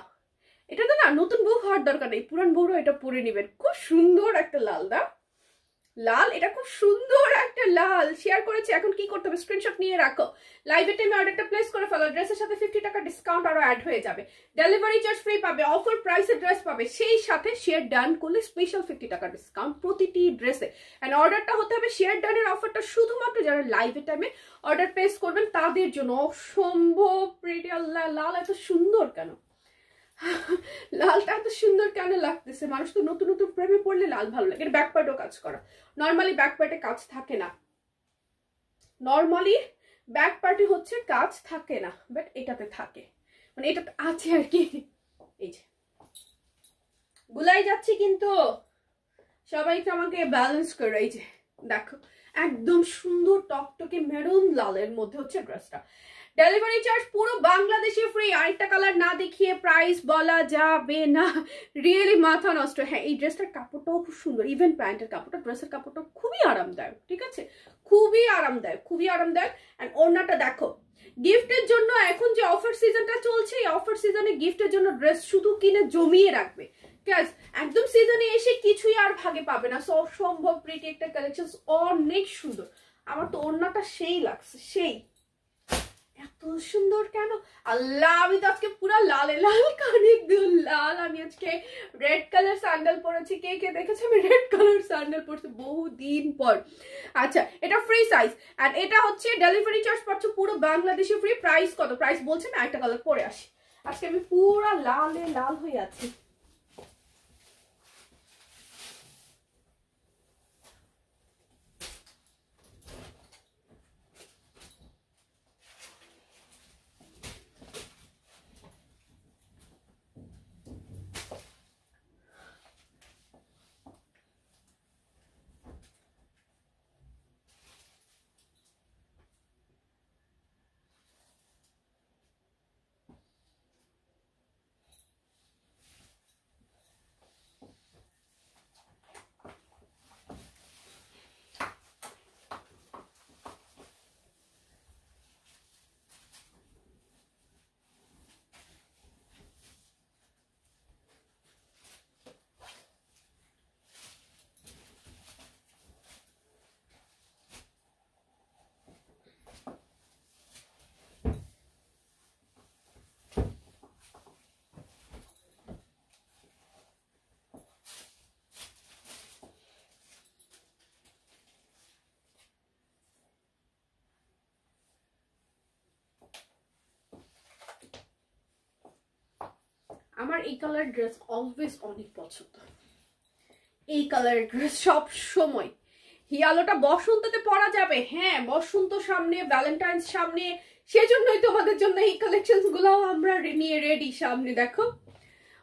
এটা তো না নতুন বউ হওয়ার দরকার নেই, পুরান বউরা এটা পরে নেবেন। খুব সুন্দর একটা লাল, এটা খুব সুন্দর একটা লাল শেয়ার করেছি। এখন কি করতে হবে, স্ক্রিনশট নিয়ে রাখো, লাইভের টাইমে অর্ডারটা প্লেস করে ফেলো। ড্রেসের সাথে 50 টাকা ডিসকাউন্ট আরো অ্যাড হয়ে যাবে, ডেলিভারি চার্জ ফ্রি পাবে, অফার প্রাইসে ড্রেস পাবে, সেই সাথে শেয়ার ডান করলে স্পেশাল 50 টাকা ডিসকাউন্ট প্রতিটি ড্রেসে। এন্ড অর্ডারটা হতে হবে শেয়ার ডানের অফারটা শুধুমাত্র যারা লাইভের টাইমে অর্ডার প্লেস করবেন তাদের জন্য। অসম্ভব প্রিটি। আল্লাহ, লাল এত সুন্দর কেন? লালটা এত সুন্দর কেন লাগতেছে? মানুষ তো নতুন নতুন প্রেমে পড়লে লাল ভালো লাগে। ব্যাক পার্টও কাজ করা, নর্মালি ব্যাক পার্টে কাজ থাকে না, নর্মালি ব্যাক পার্টে হচ্ছে কাজ থাকে না, বাট এটাতে থাকে, মানে এটা আছে আর কি। এই যে গুলাই যাচ্ছি কিন্তু সবাইকে আমাকে ব্যালেন্স করে। এই যে দেখো, একদম সুন্দর টকটকে মেরুন লালের মধ্যে হচ্ছে ড্রেসটা। ডেলিভারি চার্জ পুরো বাংলাদেশে ফ্রি। আরেকটা কালার না দেখিয়ে প্রাইস বলা যাবে না, রিয়েলি মাথা নষ্ট। হ্যাঁ, এই ড্রেসটার কাপড়টাও খুব সুন্দর, ইভেন প্যান্টের কাপড়টা, ড্রেসের কাপড়টা খুবই আরামদায়ক, ঠিক আছে? খুবই আরামদায়ক। এন্ড ওড়নাটা দেখো, গিফটের জন্য এখন যে অফার সিজনটা চলছে, এই অফার সিজনে গিফটের জন্য ড্রেস শুধু কিনে জমিয়ে রাখবে, একদম সিজনে এসে কিছুই আর ভাগে পাবে না। সো সম্ভব প্রিটি একটা কালেকশন, অনেক সুন্দর। আমার তো ওড়নাটা সেই লাগছে, সেই এত সুন্দর কেন? আল্লাহ, আমি তো আজকে পুরো লালে লাল, কানের দুল লাল। আমি আজকে রেড কালার স্যান্ডেল পরেছি। কে কে দেখেছে আমি রেড কালার স্যান্ডেল পরছি বহুদিন পর। আচ্ছা, এটা ফ্রি সাইজ এন্ড এটা হচ্ছে ডেলিভারি চার্জ পাচ্ছ পুরো বাংলাদেশে ফ্রি। প্রাইস কত? প্রাইস বলছে না, একটা কালার পরে আসি। আজকে আমি পুরো লালে লাল হয়ে আছি। আমার এই কালার ড্রেস অলওয়েজ অনেক পছন্দ। এই কালার ড্রেস সব সময়। হিয়ালোটা বসন্ততে পরা যাবে, হ্যাঁ বসন্ত সামনে, ভ্যালেন্টাইন্স সামনে, সেজন্যই তোমাদের জন্য এই কালেকশনস গুলাও আমরা নিয়ে রেডি। সামনে দেখো,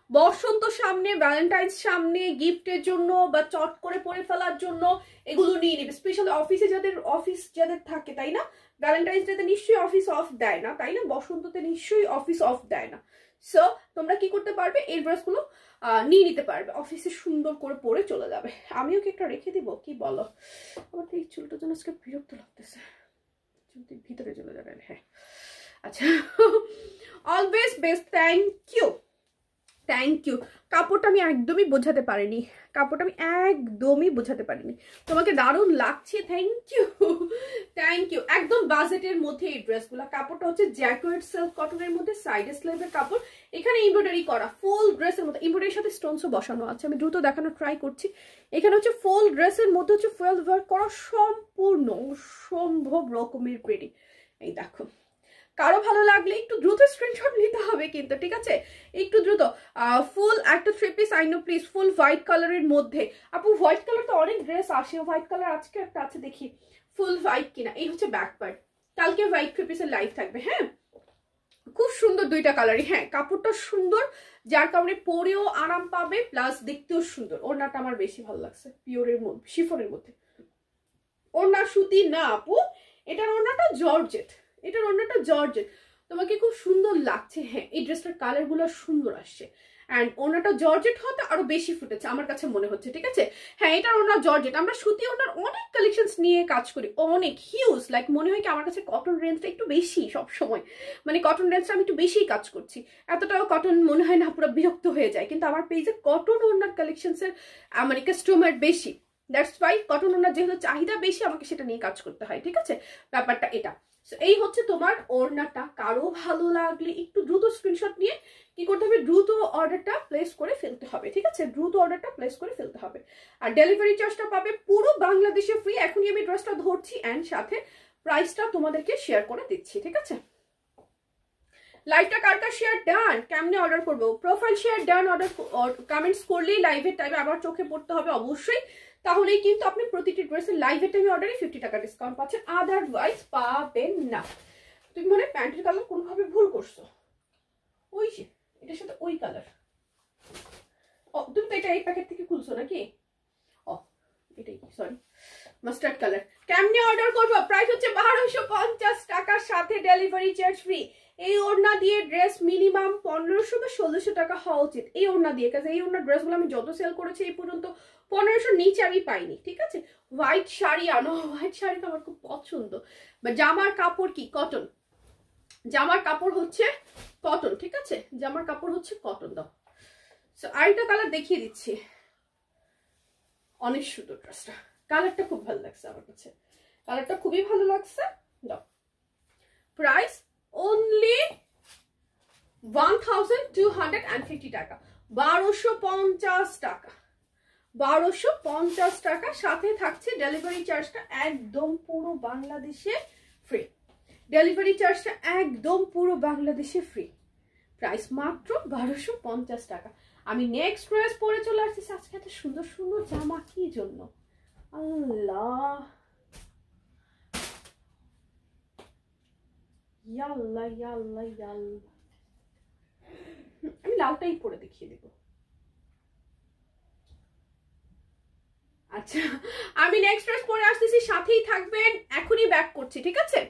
বসন্ত সামনে, ভ্যালেন্টাইন্স সামনে, গিফটের জন্য বা চট করে পরে ফেলার জন্য এগুলো নিয়ে নেবে। স্পেশালি অফিসে যাদের থাকে, তাই না? ভ্যালেন্টাইন্স ডেতে নিশ্চয়ই অফিস অফ দেয় না, তাই না? বসন্ততে নিশ্চয়ই অফিস অফ দেয় না। সো তোমরা কি করতে পারবে, এই ড্রেসগুলো নিয়ে নিতে পারবে, অফিসে সুন্দর করে পরে চলে যাবে। আমিও কি একটা রেখে দিব, কি বলো? আমার তো এই চুলটার জন্য আজকে বিরক্ত লাগতেছে, ভিতরে চলে যাবে। হ্যাঁ আচ্ছা, always best. Thank you, thank you. কাপড়টা আমি একদমই বোঝাতে পারিনি, তোমাকে দারুণ লাগছে। Thank you, thank you. একদম বাজেটের মধ্যে এই ড্রেসগুলো। কাপড়টা হচ্ছে জ্যাকোয়েট সিল্ক কটনের মধ্যে, সাইডে স্লিভের কাপড়, এখানে এমব্রয়ডারি করা, ফুল ড্রেসের মধ্যে এমব্রয়ডারির সাথে স্টোনসও বসানো আছে। আমি দ্রুত দেখানোর ট্রাই করছি। এখানে হচ্ছে ফুল ড্রেসের মধ্যে হচ্ছে ফুয়েল ওয়ার্ক করা, সম্পূর্ণ অসম্ভব রকমের প্রেটি। এই দেখো, কারো ভালো লাগলে একটু দ্রুত স্ক্রিনশট নিতে হবে কিন্তু, ঠিক আছে? একটু দ্রুত। ফুল একটা three piece, I know please, full white কালারের মধ্যে। আপু হোয়াইট কালার তো অনেক ড্রেস আসে, হোয়াইট কালার আজকে একটা আছে, দেখি ফুল হোয়াইট কিনা। এই হচ্ছে ব্যাক পার্ট, কালকে হোয়াইট থ্রি পিসের লাইভ থাকবে। হ্যাঁ, খুব সুন্দর দুইটা কালারই। হ্যাঁ, কাপড়টা সুন্দর, যার কারণে পরেও আরাম পাবে, প্লাস দেখতেও সুন্দর। ওড়নাটা আমার বেশি ভালো লাগছে, পিওরের মধ্যে, শিফনের মধ্যে। ওড়না সুতি না আপু, এটার ওড়নাটা জর্জেট, তোমাকে খুব সুন্দর লাগছে। হ্যাঁ, এই ড্রেসটার কালার গুলো সুন্দর আসছে, অ্যান্ড ওনাটা জর্জেট হতে আরো বেশি ফুটেছে আমার কাছে মনে হচ্ছে, ঠিক আছে? হ্যাঁ, এটার ওনা জর্জেট। আমরা সুতি ওনার অনেক কালেকশনস নিয়ে কাজ করি, অনেক হিউজ। লাইক মনে হয় কি আমার কাছে কটন রেঞ্জটা একটু বেশি সব সময়, মানে কটন রেঞ্জটা আমি একটু বেশিই কাজ করছি। এতটাও কটন মনে হয় না, পুরো বিরক্ত হয়ে যায়। কিন্তু আমার পেজে কটন ওনার কালেকশনসের মানে কাস্টমার বেশি, দ্যাটস ওয়াই কটন ওনার যেহেতু চাহিদা বেশি, আমাকে সেটা নিয়ে কাজ করতে হয়, ঠিক আছে? ব্যাপারটা এটা। এই হচ্ছে তোমার ওড়নাটা। কারো ভালো লাগলে একটু দ্রুত স্ক্রিনশট নিয়ে কি করতে হবে, দ্রুত অর্ডারটা প্লেস করে ফেলতে হবে, ঠিক আছে? দ্রুত অর্ডারটা প্লেস করে ফেলতে হবে। আর ডেলিভারি চার্জটা পাবে পুরো বাংলাদেশে ফ্রি। এখনই আমি ড্রেসটা ধরছি অ্যান্ড সাথে প্রাইসটা তোমাদেরকে শেয়ার করে দিচ্ছি, ঠিক আছে? লাইভটা কার কার শেয়ার ডান, কেমনে অর্ডার করবো? Profile share done, order comments করলেই লাইভের টাইমে আবার চোখে পড়তে হবে অবশ্যই, তাহলেই কিন্তু আপনি প্রতিটি ড্রেসের লাইভের টাইমে অর্ডারে 50 টাকা ডিসকাউন্ট পাচ্ছেন, আদারওয়াইজ পাবেন না। তুমি মনে হয় প্যান্টের কালার কোনোভাবে ভুল করছো, ওই যে এটার সাথে ওই কালার। ও তুমি তো এটা এই প্যাকেট থেকে খুলছো নাকি? ও এটাই, সরি, মাস্টার্ড কালার। কেমনে অর্ডার করবো? প্রাইস হচ্ছে 1250 টাকার সাথে ডেলিভারি চার্জ ফ্রি। এই ওড়না দিয়ে ড্রেস মিনিমাম 1500 বা 1600 টাকা হওয়া উচিত এই ওড়না দিয়ে, কারণ এই ওড়না ড্রেসগুলো আমি যত সেল করেছি এই পর্যন্ত 1500 নিচে আমি পাইনি, ঠিক আছে? হোয়াইট শাড়ি আনো, হোয়াইট শাড়ি তো আমার খুব পছন্দ। বা জামার কাপড় কি কটন, জামার কাপড় হচ্ছে কটন, ঠিক আছে? জামার কাপড় হচ্ছে কটন। দাও আরেকটা কালার দেখিয়ে দিচ্ছি, অনেক সুন্দর ড্রেসটা, কালারটা খুব ভালো লাগছে আমার কাছে, কালারটা খুবই ভালো লাগছে। দাও প্রাইস অনলি অনলি 1250 টাকা, 1250 টাকা, 1250 টাকা। সাথে থাকছে ডেলিভারি চার্জটা একদম পুরো বাংলাদেশে ফ্রি, ডেলিভারি চার্জটা একদম পুরো বাংলাদেশে ফ্রি। প্রাইস মাত্র 1250 টাকা। আমি নেক্সট ড্রেস পরে চলে আসছি। আজকে এত সুন্দর সুন্দর জামা কি জন্য, আল্লাহ, ইয়াল্লাহ ইয়াল্লাহ ইয়াল্লাহ। আমি লালটাই পরে দেখিয়ে দেব। আচ্ছা, আমি নেক্সট ড্রেস পরে আসতেছি, সাথেই থাকবেন। এখনই ব্যাক করছি, ঠিক আছে?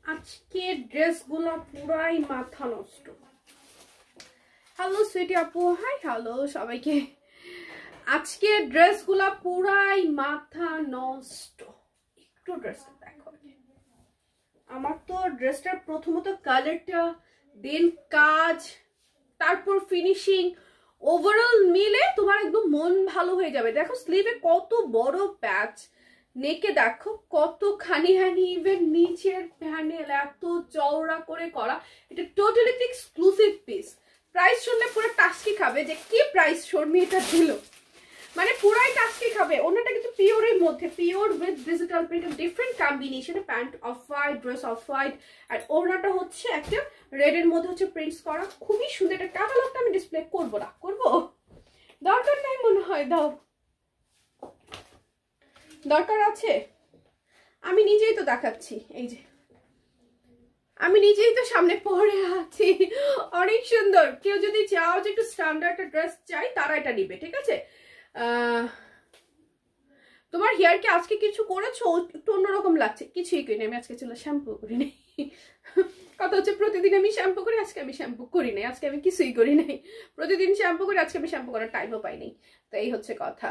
আজকে ড্রেসগুলো পুরাই মাথা নষ্ট। হ্যালো সুইটি আপু, হাই হ্যালো সবাইকে। আজকে ড্রেসগুলো পুরাই মাথা নষ্ট। একটু ড্রেসটা দেখো, আমার তো ড্রেসটার প্রথমত কালারটা, দেন কাজ, তারপর ফিনিশিং, ওভারঅল মিলে তোমার একদম মন ভালো হয়ে যাবে। দেখো স্লিভে কত বড় প্যাচ, নেকে দেখো কতখানি হানি, ইভেন নিচের প্যানেল এত চওড়া করে করা। এটা টোটালি এক্সক্লুসিভ পিস। প্রাইস শুনলে পুরো টাস্কি খাবে যে কি প্রাইস শর্মি এটা দিল, মানে পুরাই টাস্কি খাবে। ওনাটা কিন্তু পিওরের মধ্যে, pure with digital print, different কম্বিনেশনে, pant off white, dress off white, আর ওনাটা হচ্ছে একটা রেড এর মধ্যে হচ্ছে প্রিন্টস করা, খুবই সুন্দর। এটা ক্যাটালগটা আমি ডিসপ্লে করবো না, করবো দরকার নাই মনে হয়, দাও দরকার আছে, আমি নিজেই তো দেখাচ্ছি। এই যে আমি নিজেই তো সামনে পরে আছি, অনেক সুন্দর। কেউ যদি চাও যে একটু স্ট্যান্ডার্ড ড্রেস চাই, তারা এটা নিবে, ঠিক আছে? তোমার হেয়ার কি আজকে কিছু করেছো? একটু অন্যরকম লাগছে। কিছুই করিনি আমি আজকে, চলো শ্যাম্পু করি নাই। কথা হচ্ছে প্রতিদিন আমি শ্যাম্পু করি, আজকে আমি শ্যাম্পু করি নাই, আজকে আমি কিছুই করি নাই। প্রতিদিন শ্যাম্পু করি, আজকে আমি শ্যাম্পু করার টাইমও পাই নাই। তো এই হচ্ছে কথা,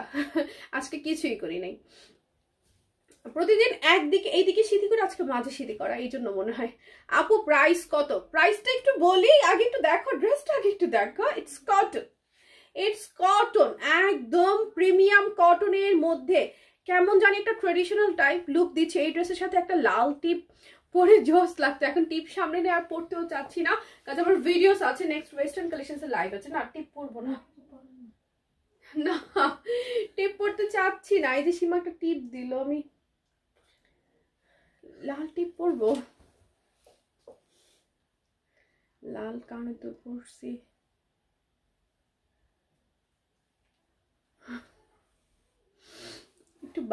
আজকে কিছুই করি নাই। প্রতিদিন একদিকে এইদিকে সিঁথি করে, আজকে মাঝে সিঁথি করা, এই জন্য মনে হয়। আপু প্রাইস কত? প্রাইসটা একটু বলি, আগে একটু দেখো ড্রেসটা, আগে একটু দেখো। ইটস কটন, ইটস কটন, একদম প্রিমিয়াম কটনের মধ্যে কেমন জানি একটা ট্রেডিশনাল টাইপ লুক দিচ্ছে। এই ড্রেসের সাথে একটা লাল টিপ পরে জোস লাগতো। এখন টিপ সামনে নিয়ে আর পড়তেও চাচ্ছি না, কারণ আমার ভিডিওস আছে, নেক্সট ওয়েস্টার্ন কালেকশনসের লাইভ আছে না, টিপ পরবো না, না টিপ পরতে চাচ্ছি না। এই যে সীমা একটা টিপ দিল, আমি লাল টিপ পরবো, লাল কানে তো পরছি।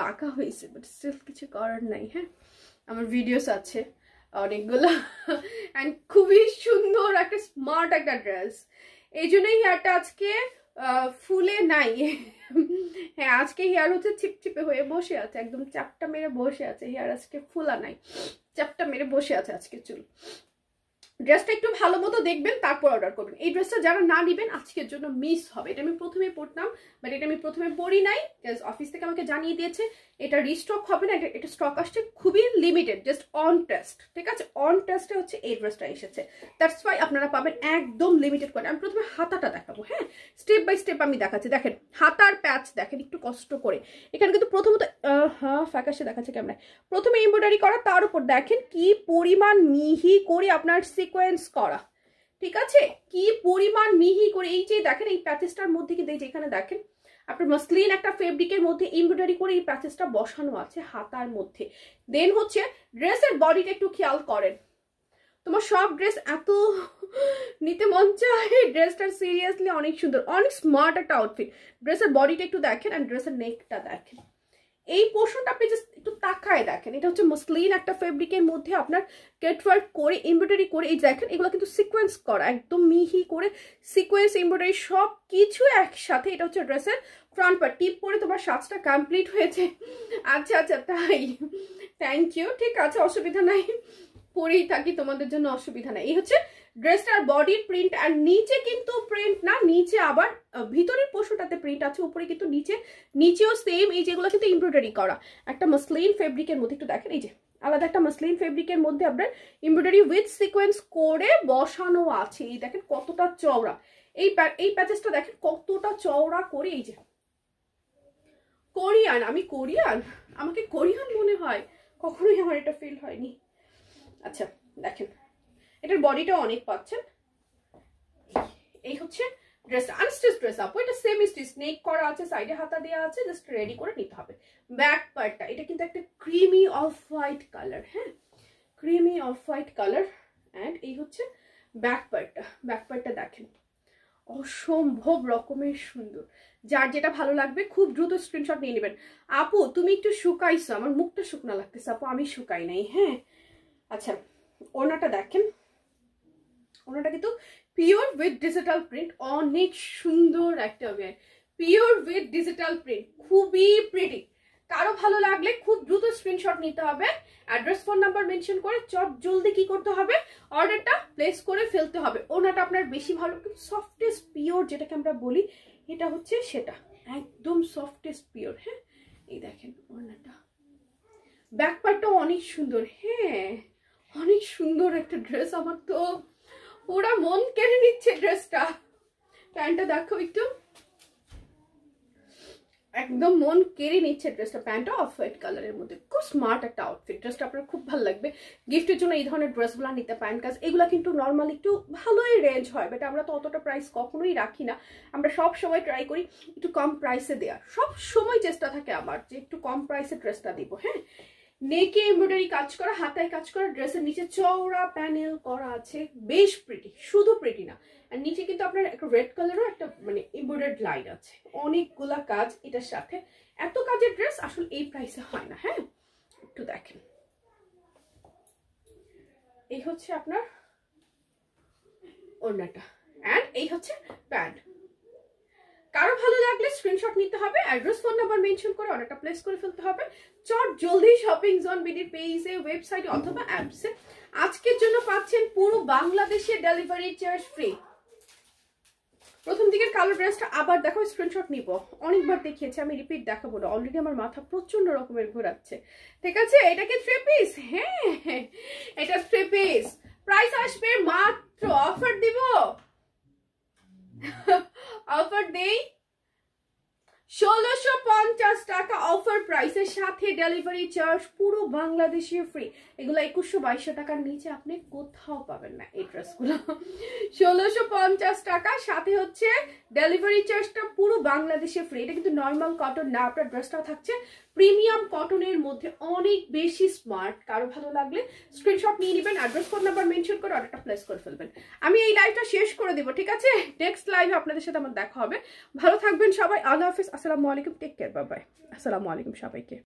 বাঁকা হয়েছে, বাট স্টিল কিছু করার নাই। হ্যাঁ, আমার ভিডিওস আছে অনেকগুলো, অ্যান্ড খুবই সুন্দর একটা স্মার্ট একটা ড্রেস। এই জন্যই হেয়ারটা আজকে ফুলে নাই। হ্যাঁ, আজকে হেয়ার হচ্ছে চিপচিপে হয়ে বসে আছে, একদম চাপটা মেরে বসে আছে। হেয়ার আজকে ফুলা নাই, চাপটা মেরে বসে আছে আজকে চুল। ড্রেসটা একটু ভালো মতো দেখবেন, তারপর অর্ডার করবেন। এই ড্রেসটা যারা না নেবেন আজকের জন্য মিস হবে। এটা আমি প্রথমে পড়তাম, বাট এটা আমি প্রথমে পড়ি নাই, অফিস থেকে আমাকে জানিয়ে দিয়েছে এটা রিস্টক হবে না, এটা স্টক আসছে খুবই লিমিটেড, জাস্ট অন টেস্ট। ঠিক আছে, অন টেস্টে হচ্ছে এই ড্রেসটা এসেছে, দ্যাটস ওয়াই আপনারা পাবেন একদম লিমিটেড করে। আমি প্রথমে হাতাটা দেখাবো। হ্যাঁ, স্টেপ বাই স্টেপ আমি দেখাচ্ছি। দেখেন হাতার প্যাচ দেখেন একটু কষ্ট করে, এখানে কিন্তু প্রথমত ফ্যাকাশে দেখাচ্ছে ক্যামেরায়। প্রথমে এমব্রয়ডারি করা, তার উপর দেখেন কি পরিমাণ মিহি করে আপনার সিকোয়েন্স করা। ঠিক আছে, কি পরিমাণ মিহি করে। এই যে দেখেন এই প্যাচেসটার মধ্যে কিন্তু এই যে এখানে দেখেন আপনার মসলিন একটা ফেব্রিকের মধ্যে এমব্রয়ডারি করে এই প্যাচেসটা বসানো আছে হাতার মধ্যে। দেন হচ্ছে ড্রেসের বডিটা একটু খেয়াল করেন। তোমার সব ড্রেস এত নিতে মন চায়, ড্রেসটা সিরিয়াসলি অনেক সুন্দর, অনেক স্মার্ট একটা আউটফিট। ড্রেসের বডিটা একটু দেখেন আর ড্রেসের নেকটা দেখেন। এই পোর্শনটা আপনি জাস্ট একটু তাকায় দেখেন, এটা হচ্ছে মসলিন একটা ফেব্রিকের মধ্যে আপনার কাটওয়ার্ক করে এমব্রয়ডারি করে এই দেখেন এগুলো কিন্তু সিকোয়েন্স করা, একদম মিহি করে সিকোয়েন্স এমব্রয়ডারি সব কিছু একসাথে। এটা হচ্ছে ড্রেসের ফ্রন্ট পার্ট। টিপ পরে তোমার সাজটা কমপ্লিট হয়েছে। আচ্ছা আচ্ছা, তাই, থ্যাংক ইউ। ঠিক আছে, অসুবিধা নাই, পরেই থাকি, তোমাদের জন্য অসুবিধা নাই। এই হচ্ছে ড্রেসটার বডির প্রিন্ট। আর নিচে কিন্তু প্রিন্ট না, নিচে আবার ভিতরের পোর্শনটাতে প্রিন্ট আছে, উপরে কিন্তু নিচেও সেম। এই যেগুলো কিন্তু এমব্রয়ডারি করা একটা মসলিন ফেব্রিকের মধ্যে, একটু দেখেন এই যে আলাদা একটা মসলিন ফেব্রিকের মধ্যে আপনার এমব্রয়ডারি উইথ সিকোয়েন্স করে বসানো আছে। এই দেখেন কতটা চওড়া, এই প্যাচেসটা দেখেন কতটা চওড়া করে। এই যে কোরিয়ান, আমি কোরিয়ান, আমাকে কোরিয়ান মনে হয়, কখনোই আমার এটা ফিল হয়নি। আচ্ছা দেখেন এটার বডিটা অনেক পাচ্ছেন। এই হচ্ছে ড্রেসটা, আনস্টিচ ড্রেস আপু, এটা সেমি স্টিচ, নেক করা আছে, সাইডে হাতা দেওয়া আছে, জাস্ট রেডি করে নিতে হবে। ব্যাক পার্টটা এটা কিন্তু একটা ক্রিমি অফ হোয়াইট কালার। হ্যাঁ, creamy off white colour. And এই হচ্ছে ব্যাক পার্টটা। ব্যাক পার্টটা দেখেন অসম্ভব রকমের সুন্দর। যার যেটা ভালো লাগবে খুব দ্রুত স্ক্রিনশট নিয়ে নেবেন। আপু তুমি একটু শুকাইছো, আমার মুখটা শুকনা লাগতেছে আপু, আমি শুকাই নাই। হ্যাঁ, আচ্ছা ওড়নাটা দেখেন, ওড়নাটা কিন্তু পিওর উইথ ডিজিটাল প্রিন্ট, অনেক সুন্দর একটা wear, pure with digital print, খুবই প্রিটি। কারো ভালো লাগলে খুব দ্রুত স্ক্রিনশট নিতে হবে, অ্যাড্রেস ফোন নাম্বার মেনশন করে চট জলদি কি করতে হবে, অর্ডারটা প্লেস করে ফেলতে হবে। ওড়নাটা আপনার বেশি ভালো, সফটেস্ট পিওর যেটাকে আমরা বলি, এটা হচ্ছে সেটা, একদম সফটেস্ট পিওর। হ্যাঁ, এই দেখেন ওড়নাটা, ব্যাক পার্টটাও অনেক সুন্দর। হ্যাঁ, অনেক সুন্দর একটা ড্রেস, আমার তো পুরা মন কেড়ে নিচ্ছে ড্রেসটা। প্যান্টটা দেখো একটু, একদম মন কেড়ে নিচ্ছে ড্রেসটা। প্যান্টটা অফ হোয়াইট কালারের মধ্যে, খুব স্মার্ট একটা আউটফিট। ড্রেসটা আপনার খুব ভালো লাগবে, গিফটের জন্য এই ধরনের ড্রেসগুলো নিতে পারেন। কাজ এগুলো কিন্তু নর্মালি একটু ভালোই রেঞ্জ হয়, বাট আমরা তো অতটা প্রাইস কখনোই রাখি না। আমরা সব সময় ট্রাই করি একটু কম প্রাইসে দেওয়ার, সব সময় চেষ্টা থাকে আমার যে একটু কম প্রাইসে ড্রেসটা দিব। হ্যাঁ, নেকে এমব্রয়ডারি কাজ করা, হাতায় কাজ করা, ড্রেসের নিচে চওড়া প্যানেল করা আছে, বেশ প্রিটি। শুধু প্রিটি না, আর নিচে কিন্তু আপনার একটা রেড কালারও একটা মানে এমব্রয়ডারি লাইন আছে, অনেকগুলা কাজ এটার সাথে। এত কাজের ড্রেস আসলে এই প্রাইসে হয় না। হ্যাঁ, একটু দেখেন, এই হচ্ছে আপনার ওড়নাটা, অ্যান্ড এই হচ্ছে প্যান্ট। কারো ভালো লাগলে স্ক্রিনশট নিতে হবে, অ্যাড্রেস ফোন নাম্বার মেনশন করে অর্ডারটা প্লেস করে ফেলতে হবে। চট জলদি শপিং জোন বিডির পেজে, ওয়েবসাইটে অথবা অ্যাপসে। আজকের জন্য পাচ্ছেন পুরো বাংলাদেশে ডেলিভারি চার্জ ফ্রি। প্রথম দিকের কালো ড্রেসটা আবার দেখো, স্ক্রিনশট নিব, অনেকবার দেখিয়েছি আমি, রিপিট দেখাবো না, অলরেডি আমার মাথা প্রচন্ড রকমের ঘোরাচ্ছে। ঠিক আছে, এটা কি 3 পিস? হ্যাঁ, এটা 3 পিস। প্রাইস আসবে মাত্র, অফার দিব, অফার দেই 1650 টাকা অফার প্রাইসের সাথে ডেলিভারি চার্জ পুরো বাংলাদেশে ফ্রি। এগুলো 2100-2200 টাকার নিচে আপনি কোথাও পাবেন না এই ড্রেসগুলো। 1650 টাকা, সাথে হচ্ছে ডেলিভারি চার্জটা পুরো বাংলাদেশে ফ্রি। এটা কিন্তু নর্মাল কটন না, আপনার ড্রেসটা থাকছে প্রিমিয়াম কটনের মধ্যে, অনেক বেশি স্মার্ট। কারো ভালো লাগলে স্ক্রিনশট নিয়ে নেবেন, অ্যাড্রেস ফোন নাম্বার মেনশন করে অর্ডারটা প্লেস করে ফেলবেন। আমি এই লাইভটা শেষ করে দিব, ঠিক আছে? নেক্সট লাইভে আপনাদের সাথে আমার দেখা হবে। ভালো থাকবেন সবাই, আল্লাহ হাফিজ, আসসালামু আলাইকুম, টেক কেয়ার। Bye bye. আসসালামু আলাইকুম সবাইকে।